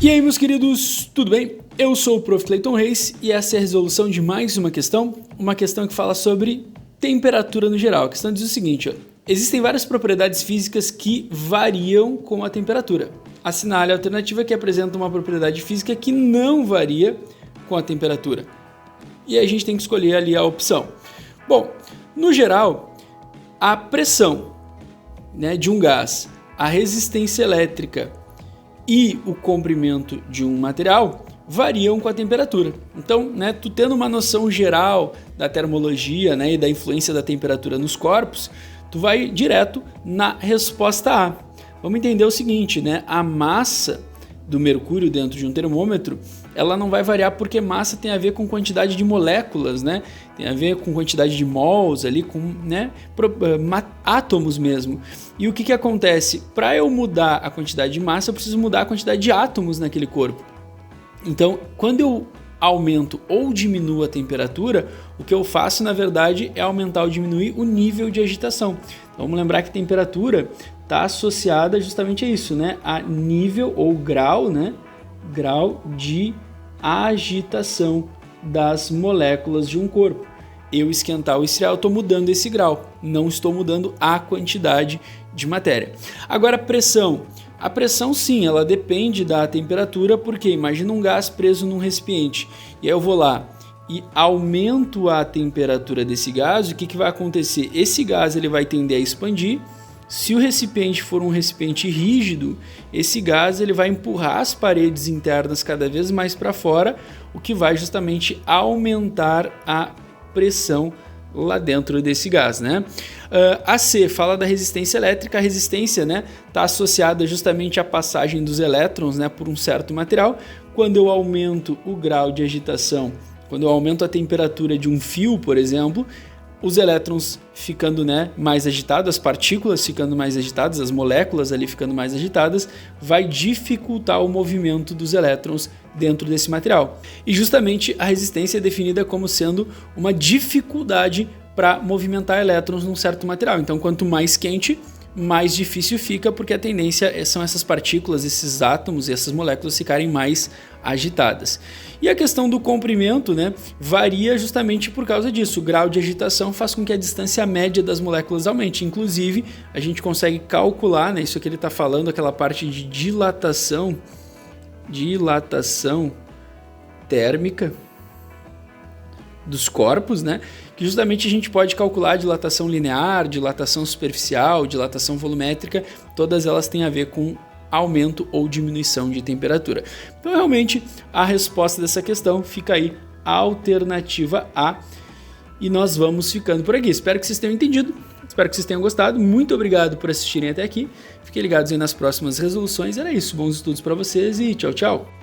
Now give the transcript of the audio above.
E aí, meus queridos, tudo bem? Eu sou o Prof. Clayton Reis e essa é a resolução de mais uma questão que fala sobre temperatura no geral. A questão diz o seguinte, ó, existem várias propriedades físicas que variam com a temperatura. Assinale a alternativa que apresenta uma propriedade física que não varia com a temperatura. E aí a gente tem que escolher ali a opção. Bom, no geral, a pressão, de um gás, a resistência elétrica e o comprimento de um material variam com a temperatura. Então, tu tendo uma noção geral da termologia, e da influência da temperatura nos corpos, tu vai direto na resposta A. Vamos entender o seguinte, a massa do mercúrio dentro de um termômetro, ela não vai variar porque massa tem a ver com quantidade de moléculas, tem a ver com quantidade de mols ali, com átomos mesmo. E o que acontece? Para eu mudar a quantidade de massa, eu preciso mudar a quantidade de átomos naquele corpo. Então, quando eu aumento ou diminuo a temperatura, o que eu faço, na verdade, é aumentar ou diminuir o nível de agitação. Então, vamos lembrar que temperatura está associada justamente a isso, a nível ou grau, grau de agitação das moléculas de um corpo. Eu esquentar ou esfriar, eu estou mudando esse grau, não estou mudando a quantidade de matéria. Agora, pressão. A pressão, sim, ela depende da temperatura, porque imagina um gás preso num recipiente, e aí eu vou lá e aumento a temperatura desse gás, o que vai acontecer? Esse gás ele vai tender a expandir. Se o recipiente for um recipiente rígido, esse gás ele vai empurrar as paredes internas cada vez mais para fora, o que vai justamente aumentar a pressão lá dentro desse gás, A C fala da resistência elétrica. A resistência, está associada justamente à passagem dos elétrons, por um certo material. Quando eu aumento o grau de agitação, quando eu aumento a temperatura de um fio, por exemplo, os elétrons ficando mais agitados, as partículas ficando mais agitadas, as moléculas ali ficando mais agitadas, vai dificultar o movimento dos elétrons dentro desse material. E justamente a resistência é definida como sendo uma dificuldade para movimentar elétrons num certo material. Então, quanto mais quente, mais difícil fica, porque a tendência são essas partículas, esses átomos e essas moléculas ficarem mais agitadas. E a questão do comprimento, varia justamente por causa disso. O grau de agitação faz com que a distância média das moléculas aumente. Inclusive, a gente consegue calcular, isso que ele está falando, aquela parte de dilatação térmica dos corpos, que justamente a gente pode calcular dilatação linear, dilatação superficial, dilatação volumétrica, todas elas têm a ver com aumento ou diminuição de temperatura. Então, realmente, a resposta dessa questão fica aí, a alternativa A, e nós vamos ficando por aqui. Espero que vocês tenham entendido, espero que vocês tenham gostado, muito obrigado por assistirem até aqui, fiquem ligados aí nas próximas resoluções, era isso, bons estudos para vocês e tchau, tchau!